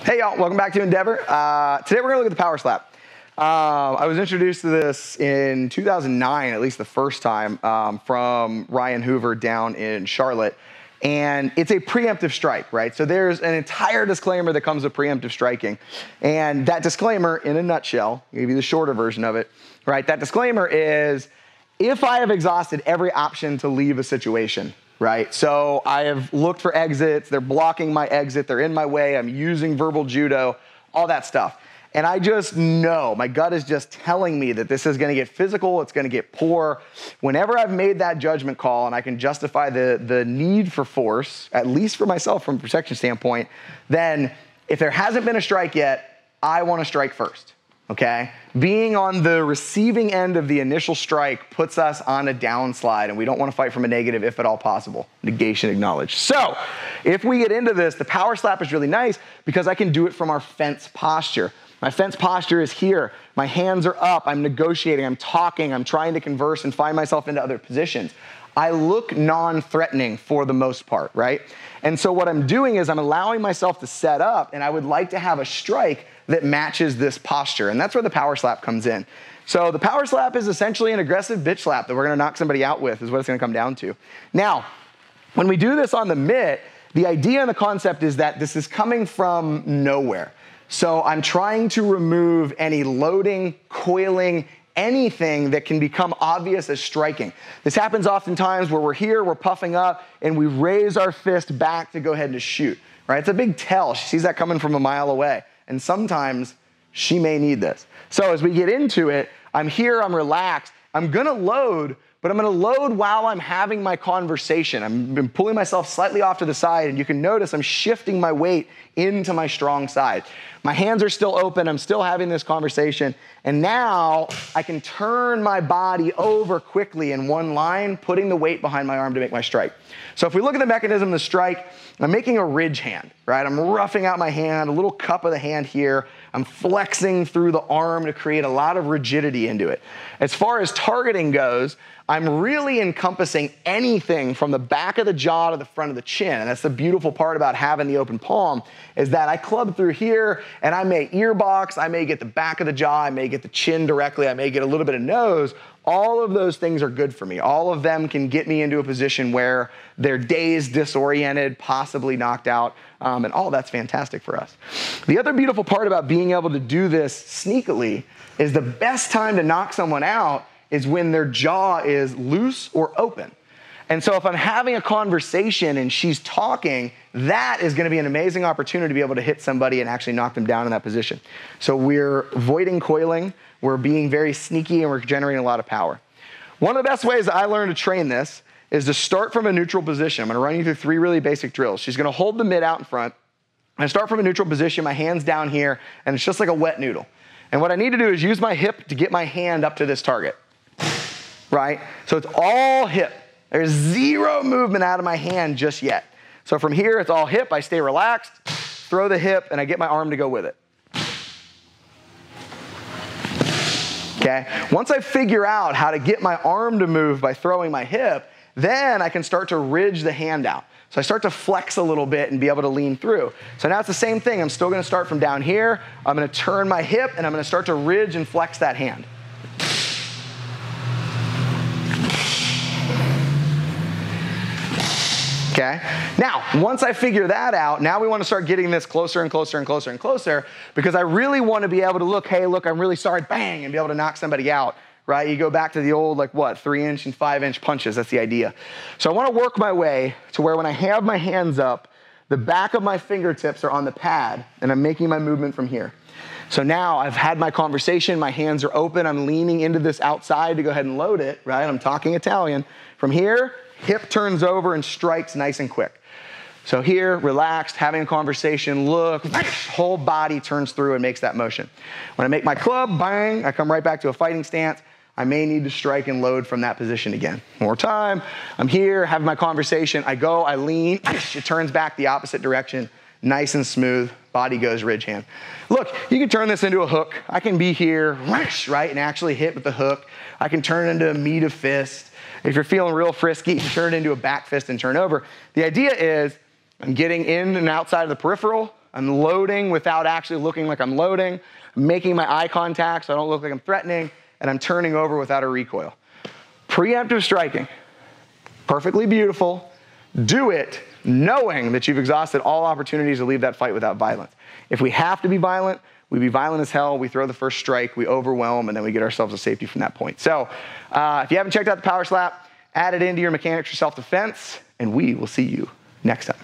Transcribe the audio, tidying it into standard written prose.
Hey y'all, welcome back to Endeavor. Today we're gonna look at the power slap. I was introduced to this in 2009, at least the first time, from Ryan Hoover down in Charlotte. And it's a preemptive strike, right? So there's an entire disclaimer that comes with preemptive striking. And that disclaimer, in a nutshell, maybe the shorter version of it, right? That disclaimer is, if I have exhausted every option to leave a situation, right? So I have looked for exits, they're blocking my exit, they're in my way, I'm using verbal judo, all that stuff. And I just know, my gut is just telling me that this is gonna get physical, it's gonna get poor. Whenever I've made that judgment call and I can justify the need for force, at least for myself from a protection standpoint, then if there hasn't been a strike yet, I wanna strike first, okay? Being on the receiving end of the initial strike puts us on a downslide, and we don't wanna fight from a negative if at all possible. Negation acknowledged. So, if we get into this, the power slap is really nice because I can do it from our fence posture. My fence posture is here. My hands are up. I'm negotiating. I'm talking. I'm trying to converse and find myself into other positions. I look non-threatening for the most part, right? And so what I'm doing is I'm allowing myself to set up, and I would like to have a strike that matches this posture. And that's where the power slap comes in. So the power slap is essentially an aggressive bitch slap that we're gonna knock somebody out with, is what it's gonna come down to. Now, when we do this on the mitt, the idea and the concept is that this is coming from nowhere. So I'm trying to remove any loading, coiling, anything that can become obvious as striking. This happens oftentimes where we're here, we're puffing up, and we raise our fist back to go ahead and shoot, right? It's a big tell. She sees that coming from a mile away. And sometimes she may need this. So as we get into it, I'm here, I'm relaxed, I'm gonna load, but I'm gonna load while I'm having my conversation. I'm pulling myself slightly off to the side, and you can notice I'm shifting my weight into my strong side. My hands are still open, I'm still having this conversation, and now I can turn my body over quickly in one line, putting the weight behind my arm to make my strike. So if we look at the mechanism of the strike, I'm making a ridge hand, right? I'm roughing out my hand, a little cup of the hand here. I'm flexing through the arm to create a lot of rigidity into it. As far as targeting goes, I'm really encompassing anything from the back of the jaw to the front of the chin. And that's the beautiful part about having the open palm, is that I club through here and I may ear box, I may get the back of the jaw, I may get the chin directly, I may get a little bit of nose. All of those things are good for me. All of them can get me into a position where they're dazed, disoriented, possibly knocked out, and all that's fantastic for us. The other beautiful part about being able to do this sneakily is the best time to knock someone out is when their jaw is loose or open. And so if I'm having a conversation and she's talking, that is gonna be an amazing opportunity to be able to hit somebody and actually knock them down in that position. So we're avoiding coiling, we're being very sneaky, and we're generating a lot of power. One of the best ways that I learned to train this is to start from a neutral position. I'm gonna run you through 3 really basic drills. She's gonna hold the mitt out in front. I start from a neutral position, my hand's down here, and it's just like a wet noodle. And what I need to do is use my hip to get my hand up to this target, right? So it's all hip. There's zero movement out of my hand just yet. So from here, it's all hip. I stay relaxed, throw the hip, and I get my arm to go with it. Okay? Once I figure out how to get my arm to move by throwing my hip, then I can start to ridge the hand out. So I start to flex a little bit and be able to lean through. So now it's the same thing. I'm still gonna start from down here. I'm gonna turn my hip, and I'm gonna start to ridge and flex that hand. Okay? Now, once I figure that out, now we want to start getting this closer and closer and closer and closer, because I really want to be able to look, hey, look, I'm really sorry, bang, and be able to knock somebody out, right? You go back to the old, 3-inch and 5-inch punches. That's the idea. So I want to work my way to where when I have my hands up, the back of my fingertips are on the pad, and I'm making my movement from here. So now I've had my conversation, my hands are open, I'm leaning into this outside to go ahead and load it, right? I'm talking Italian. From here, hip turns over and strikes nice and quick. So here, relaxed, having a conversation, look, whole body turns through and makes that motion. When I make my club, bang, I come right back to a fighting stance. I may need to strike and load from that position again. More time, I'm here, having my conversation, I go, I lean, it turns back the opposite direction, nice and smooth, body goes ridge hand. Look, you can turn this into a hook. I can be here, right, and actually hit with the hook. I can turn it into a meat of fist. If you're feeling real frisky, you can turn it into a back fist and turn over. The idea is I'm getting in and outside of the peripheral, I'm loading without actually looking like I'm loading. I'm making my eye contact so I don't look like I'm threatening, and I'm turning over without a recoil. Preemptive striking, perfectly beautiful. Do it knowing that you've exhausted all opportunities to leave that fight without violence. If we have to be violent, we be violent as hell, we throw the first strike, we overwhelm, and then we get ourselves a safety from that point. So if you haven't checked out the power slap, add it into your mechanics for self-defense, and we will see you next time.